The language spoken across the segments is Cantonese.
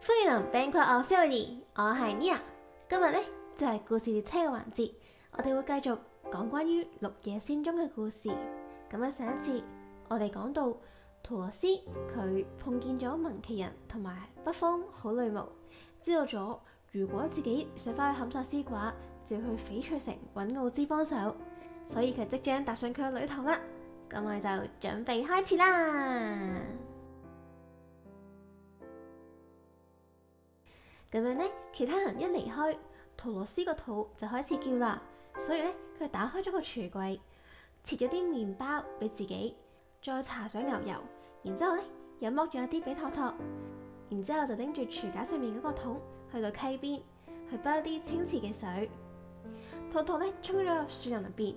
歡迎嚟 Banquet of Fairy，我係 Nia。今日呢，就係故事列車嘅環節，我哋會繼續講關於綠野仙蹤嘅故事。咁喺上一次，我哋講到桃羅斯佢碰見咗萌奇人同埋北方好女巫，知道咗如果自己想翻去坎薩斯嘅話，就要去翡翠城揾奧茲幫手，所以佢即將踏上佢嘅旅途啦。咁我哋就準備開始啦。咁樣呢，其他人一離開，桃羅斯個肚就開始叫啦，所以呢，佢打開咗個櫥櫃，切咗啲麵包俾自己，再搽上牛油，然之後呢又剝咗一啲俾托托，然之後就拎住櫥架上面嗰個桶去到溪邊去煲一啲清澈嘅水。托托呢衝咗入樹林入邊，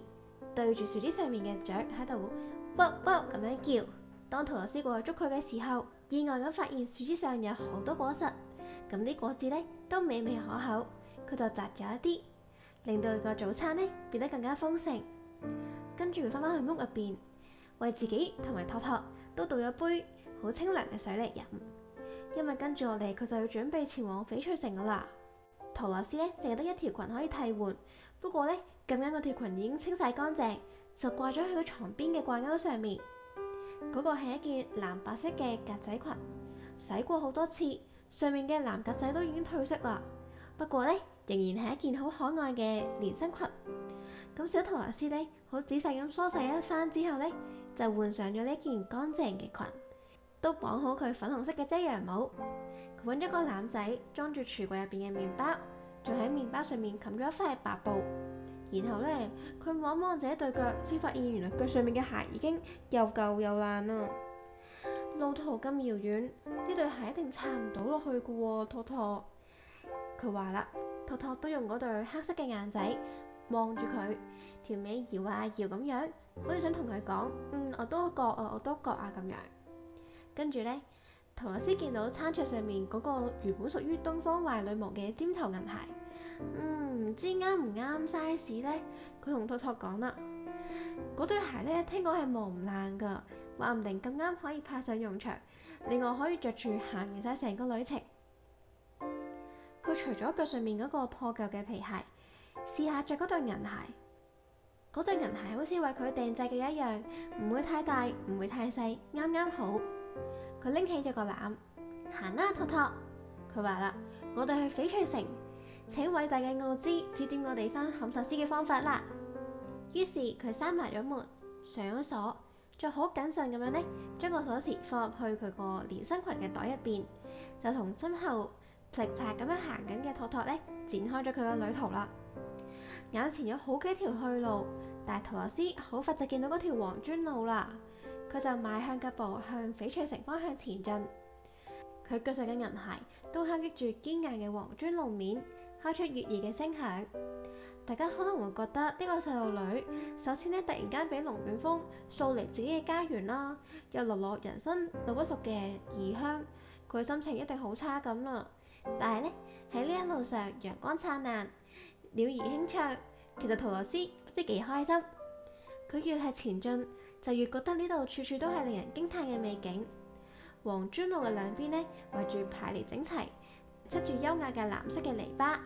對住樹枝上面嘅雀喺度卜卜咁樣叫。當桃羅斯過去捉佢嘅時候，意外咁發現樹枝上有好多果實。咁啲果子呢都美味可口，佢就摘咗一啲，令到個早餐呢變得更加豐盛。跟住佢翻返去屋入邊，為自己同埋托托都倒咗杯好清涼嘅水嚟飲，因為跟住落嚟佢就要準備前往翡翠城噶啦。桃羅斯呢淨係得一條裙可以替換，不過呢咁啱嗰條裙已經清洗乾淨，就掛咗喺佢床邊嘅掛鈎上面。嗰個係一件藍白色嘅格仔裙，洗過好多次。上面嘅藍格仔都已經褪色啦，不過呢，仍然係一件好可愛嘅連身裙。咁小桃羅斯呢，好仔細咁梳洗一番之後呢，就換上咗呢件乾淨嘅裙，都綁好佢粉紅色嘅遮陽帽。佢揾咗個籃仔裝住櫥櫃入邊嘅麵包，仲喺麵包上面冚咗一塊白布。然後呢，佢望望自己對腳，先發現原來腳上面嘅鞋已經又舊又爛啦。路途咁遙遠，呢對鞋一定撐唔到落去嘅喎，托托。佢話啦，托托都用嗰對黑色嘅眼仔望住佢，條尾搖啊搖咁樣，好似想同佢講，我都覺啊，我都覺啊咁樣。跟住呢，桃羅斯見到餐桌上面嗰個原本屬於東方壞女巫嘅尖頭銀鞋，唔知啱唔啱 size 呢？佢同托托講啦，嗰對鞋呢，聽講係磨唔爛噶。話唔定咁啱可以派上用場，另外可以着住行完晒成個旅程。佢除咗腳上面嗰個破舊嘅皮鞋，試下着嗰對銀鞋。嗰對銀鞋好似為佢訂製嘅一樣，唔會太大，唔會太細，啱啱好。佢拎起咗個籃，行啦，托托。佢話啦，我哋去翡翠城，請偉大嘅奧茲指點我哋返坎薩斯嘅方法啦。於是佢閂埋咗門，上咗鎖。再好謹慎咁樣呢，將個鎖匙放入去佢個連身裙嘅袋入邊，就同身後噼啪咁樣行緊嘅托托呢，展開咗佢嘅旅途啦。眼前有好幾條去路，但係桃羅斯好快就見到嗰條黃磚路啦。佢就邁向腳步向翡翠城方向前進。佢腳上嘅銀鞋都敲擊住堅硬嘅黃磚路面，開出悅耳嘅聲響。大家可能會覺得呢個細路女首先呢，突然間俾龍捲風掃離自己嘅家園啦，又落人生路不熟嘅異鄉，佢心情一定好差咁啦。但係呢，喺呢一路上陽光燦爛，鳥兒輕唱，其實桃羅斯不知幾開心。佢越係前進，就越覺得呢度處處都係令人驚嘆嘅美景。黃磚路嘅兩邊呢，圍住排列整齊，漆住優雅嘅藍色嘅籬笆。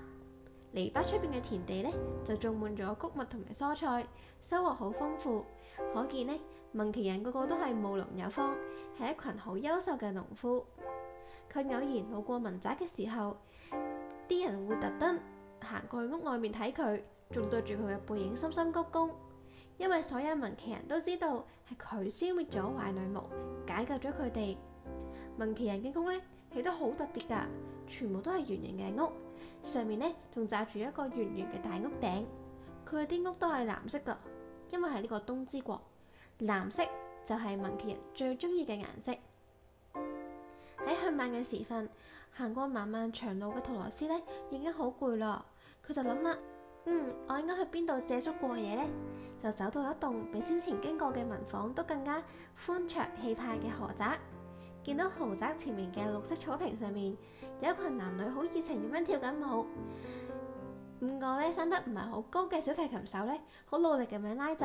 籬笆出邊嘅田地呢，就種滿咗穀物同埋蔬菜，收穫好豐富。可見呢，萌奇人個個都係務農有方，係一群好優秀嘅農夫。佢偶然路過民宅嘅時候，啲人會特登行過去屋外面睇佢，仲對住佢嘅背影深深鞠躬，因為所有萌奇人都知道係佢消滅咗壞女巫，解救咗佢哋。萌奇人嘅屋呢，起得好特別㗎，全部都係圓形嘅屋。上面呢，仲罩住一個圓圓嘅大屋頂，佢啲屋都係藍色噶，因為係呢個冬之國，藍色就係萌奇人最中意嘅顏色。喺向晚嘅時分，行過漫漫長路嘅桃羅斯呢，已經好攰啦，佢就諗啦，我應該去邊度借宿過夜呢？就走到一棟比先前經過嘅民房都更加寬敞氣派嘅豪宅。見到豪宅前面嘅綠色草坪上面，有一群男女好熱情咁樣跳緊舞。5個呢生得唔係好高嘅小提琴手呢，好努力咁樣拉奏，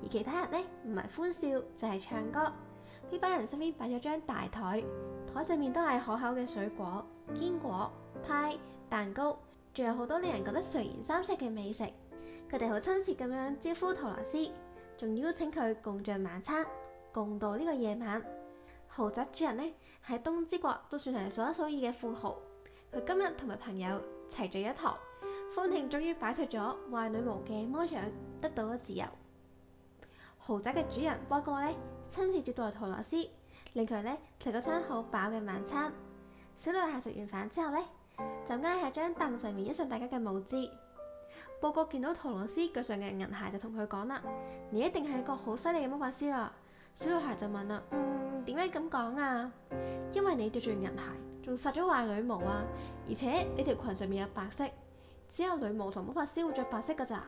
而其他人呢，唔係歡笑就係唱歌。呢呢班人身邊擺咗張大台，台上面都係可口嘅水果、堅果、派、蛋糕，仲有好多令人覺得垂涎三尺嘅美食。佢哋好親切咁樣招呼托羅斯，仲邀請佢共進晚餐，共度呢個夜晚。豪宅主人呢，喺東之國都算係數一數二嘅富豪。佢今日同埋朋友齊聚一堂，歡慶終於擺脫咗壞女巫嘅魔掌，得到咗自由。豪宅嘅主人波哥呢，親自接待托羅斯，令佢呢食咗餐好飽嘅晚餐。小女孩食完飯之後呢，就挨喺張凳上面欣賞大家嘅舞姿。波哥見到托羅斯腳上嘅銀鞋，就同佢講啦：你一定係一個好犀利嘅魔法師啦。小女孩就問啦：點解咁講啊？因為你着住銀鞋，仲殺咗壞女巫啊！而且你條裙上面有白色，只有女巫同魔法師會着白色噶咋。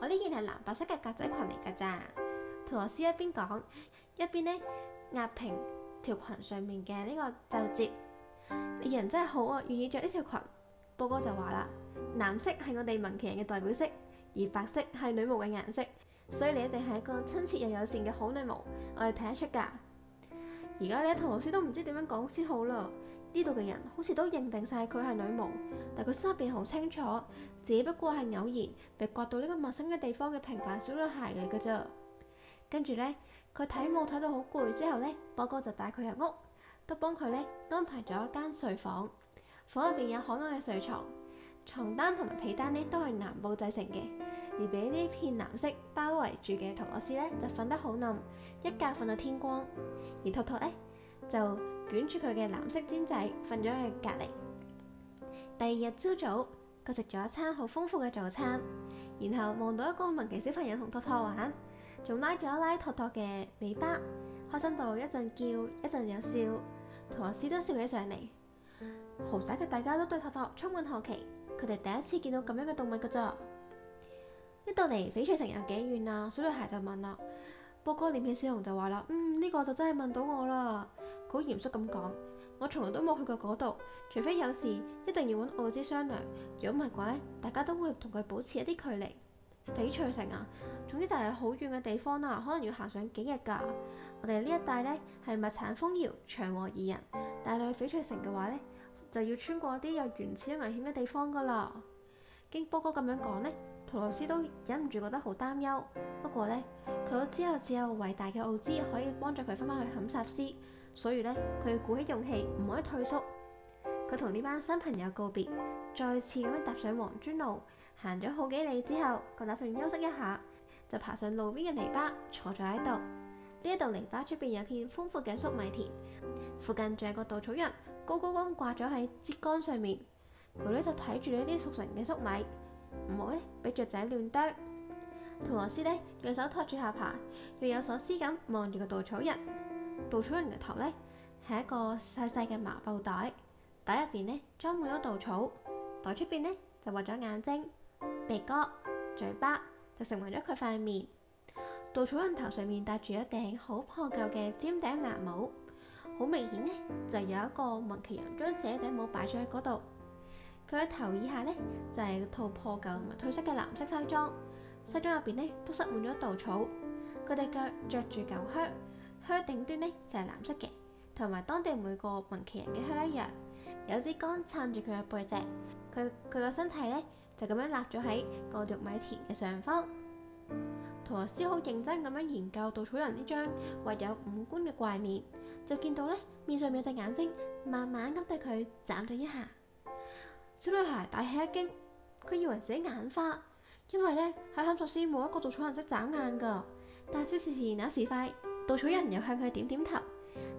我呢件係藍白色嘅格仔裙嚟噶咋。托羅斯一邊講，一邊呢壓平條裙上面嘅呢個皺褶。你人真係好啊，願意着呢條裙。波哥就話啦：藍色係我哋萌奇人嘅代表色，而白色係女巫嘅顏色，所以你一定係一個親切又友善嘅好女巫，我哋睇得出㗎。而家呢，托羅斯都唔知點樣講先好啦。呢度嘅人好似都認定晒佢係女巫，但佢心入邊好清楚，自己不過係偶然被刮到呢個陌生嘅地方嘅平凡小女孩嚟㗎咋。跟住呢，佢睇舞睇到好攰之後呢，波哥就帶佢入屋，都幫佢呢安排咗一間睡房。房入邊有可愛嘅睡床，床單同埋被單呢都係藍布製成嘅。而俾呢片藍色包圍住嘅托羅斯呢，就瞓得好冧，一覺瞓到天光。而托托呢，就捲住佢嘅藍色氈仔瞓咗喺隔離。第二日朝早，佢食咗一餐好豐富嘅早餐，然後望到一個萌奇小朋友同托托玩，仲拉咗一拉托托嘅尾巴，開心到一陣叫一陣有笑。托羅斯都笑起上嚟。豪宅嘅大家都對托托充滿好奇，佢哋第一次見到咁樣嘅動物㗎咋。呢度離翡翠城有幾遠啊？小女孩就問啦。波哥念起小熊就話啦：呢個就真係問到我啦。佢好嚴肅咁講：我從來都冇去過嗰度，除非有事一定要揾奧茲商量。如果唔係嘅話，大家都會同佢保持一啲距離。翡翠城啊，總之就係好遠嘅地方啦，可能要行上幾日㗎。我哋呢一帶呢係物產豐饒，祥和宜人，但係你去翡翠城嘅話呢，就要穿過啲有原始危險嘅地方㗎啦。經波哥咁樣講呢，托羅斯都忍唔住覺得好擔憂。不過呢，佢都知道只有偉大嘅奧茲可以幫助佢翻返去堪薩斯，所以呢，佢要鼓起勇氣，唔可以退縮。佢同呢班新朋友告別，再次咁樣踏上黃磚路，行咗好幾里之後，佢打算休息一下，就爬上路邊嘅籬笆，坐咗喺度。呢一度籬笆出邊有片豐富嘅粟米田，附近仲有個稻草人高高咁掛咗喺枝竿上面。佢呢就睇住呢啲熟成嘅粟米，唔好呢俾雀仔亂啄。托羅斯呢用手托住下巴，若有所思咁望住個稻草人。稻草人嘅頭呢係一個細細嘅麻布袋，袋入邊呢裝滿咗稻草，袋出邊呢就畫咗眼睛、鼻哥、嘴巴，就成為咗佢塊面。稻草人頭上面戴住一頂好破舊嘅尖頂藍帽，好明顯呢就有一個萌奇人將自己頂帽擺咗喺嗰度。佢嘅頭以下呢就係套破舊同埋褪色嘅藍色西裝，西裝入邊呢都塞滿咗稻草。佢哋腳着住舊靴，靴頂端呢就係藍色嘅，同埋當地每個萌奇人嘅靴一樣，有支竿撐住佢嘅背脊。佢個身體呢就咁樣立咗喺個玉米田嘅上方。托羅斯好認真咁樣研究稻草人呢張畫有五官嘅怪面，就見到呢面上面有隻眼睛慢慢咁對佢眨咗一下。小女孩大吃一驚，佢以為自己眼花，因為呢喺堪薩斯冇一個稻草人識眨眼㗎。但小事時那時快，稻草人又向佢點點頭，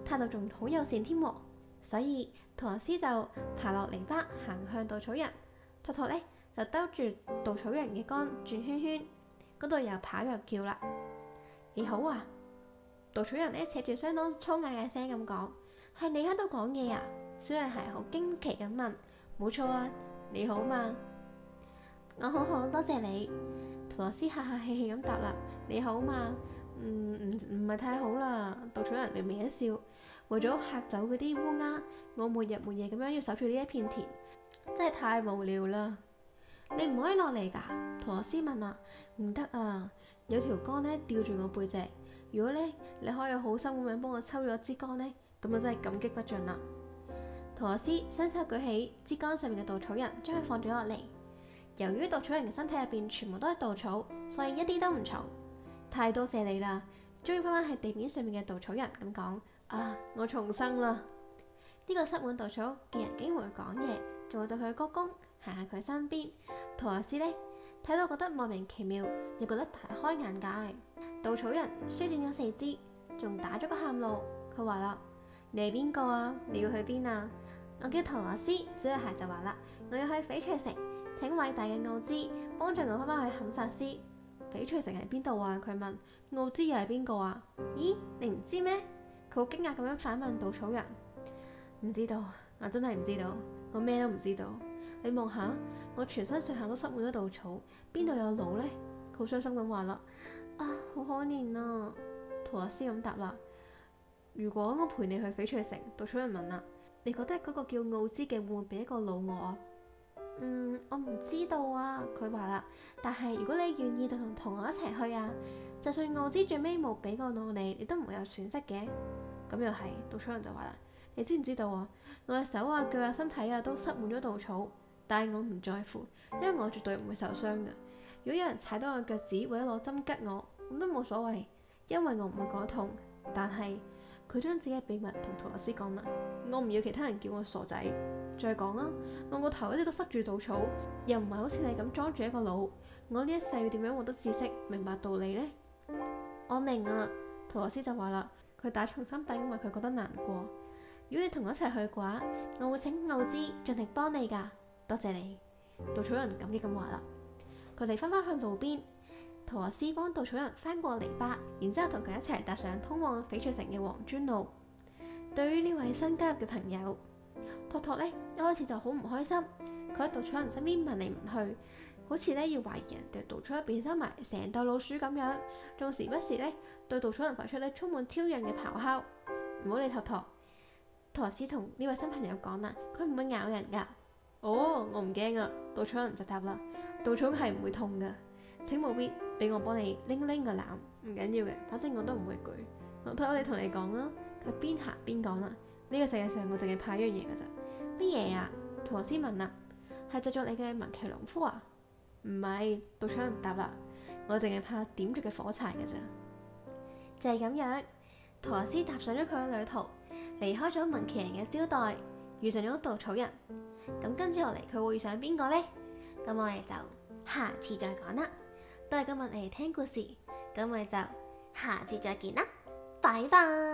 態度仲好友善添喎。所以托羅斯就爬落籬笆行向稻草人，托托呢就兜住稻草人嘅竿轉圈圈，嗰度又跑又叫啦。你好啊！稻草人呢扯住相當粗啞嘅聲咁講：係你喺度講嘢啊！小女孩好驚奇咁問：冇錯啊，你好嘛？我好好，多謝你。托羅斯客客氣氣咁答啦：你好嘛？唔係太好啦。稻草人微微一笑，為咗嚇走嗰啲烏鴉，我沒日沒夜咁樣要守住呢一片田，真係太無聊啦。你唔可以落嚟㗎？托羅斯問啦。唔得啊，有條竿呢吊住我背脊，如果咧你可以好心咁樣幫我抽咗支竿呢，咁就真係感激不盡啦。圖羅斯伸手舉起支竿上面嘅稻草人，將佢放咗落嚟。由於稻草人嘅身體入邊全部都係稻草，所以一啲都唔重。太多謝你啦！終於翻返喺地面上面嘅稻草人咁講：啊，我重生啦！呢個塞滿稻草嘅人竟然會講嘢，仲會對佢鞠躬，行下佢身邊。圖羅斯呢，睇到覺得莫名其妙，又覺得大開眼界。稻草人舒展咗四肢，仲打咗個喊路。佢話啦：你係邊個啊？你要去邊啊？我叫圖羅斯。小女孩就話啦：我要去翡翠城，請偉大嘅奧茲幫助我翻返去堪薩斯。翡翠城喺邊度啊？佢問。奧茲又係邊個啊？咦，你唔知咩？佢好驚訝咁樣反問稻草人。唔知道，我真係唔知道，我咩都唔知道。你望下，我全身上下都塞滿咗稻草，邊度有路呢？佢好傷心咁話啦。啊，好可憐啊！圖羅斯咁答啦。如果我陪你去翡翠城，稻草人問啦，你覺得嗰個叫奧茲嘅會唔會俾一個路我啊？我唔知道啊。佢話啦，但係如果你願意就同我一齊去啊。就算奧茲最尾冇俾個路你都唔會有損失嘅。咁又係，稻草人就話啦，你知唔知道啊？我嘅手啊、腳啊、身體啊都塞滿咗稻草，但係我唔在乎，因為我絕對唔會受傷嘅。如果有人踩到我腳趾或者攞針吉我，咁都冇所謂，因為我唔會覺得痛。但係佢將自己嘅秘密同圖羅斯講啦，我唔要其他人叫我傻仔。再講啦，我個頭一直都塞住稻草，又唔係好似你咁裝住一個腦。我呢一世要點樣獲得知識、明白道理呢？我明啊，圖羅斯就話啦，佢打從心底因為佢覺得難過。如果你同我一齊去嘅話，我會請奧茲盡力幫你噶。多謝你。稻草人感激咁話啦。佢哋翻返去路邊，圖羅斯幫稻草人翻過籬笆，然之後同佢一齊踏上通往翡翠城嘅黃磚路。對於呢位新加入嘅朋友，托托呢一開始就好唔開心，佢喺稻草人身邊聞嚟聞去。好似咧要懷疑人哋稻草入邊收埋成竇老鼠咁樣，仲時不時咧對稻草人發出咧充滿挑釁嘅咆哮。唔好理托托。圖羅斯同呢位新朋友講啦，佢唔會咬人噶。哦，我唔驚啊。稻草人就答啦，稻草係唔會痛噶。請務必俾我幫你拎個籃，唔緊要嘅，反正我都唔會舉。我哋同你講啦。佢邊行邊講啦，呢個世界上我淨係怕一樣嘢噶咋。乜嘢啊？圖羅斯問啦，係製作你嘅文奇農夫啊？唔係，稻草人答啦，我淨係怕點着嘅火柴嘅咋。就係咁樣，圖羅斯踏上咗佢嘅旅途，離開咗文奇人嘅招待，遇上咗稻草人。咁跟住落嚟，佢會遇上邊個呢？咁我哋就下次再講啦。都係今日嚟聽故事，咁我哋就下次再見啦，拜拜。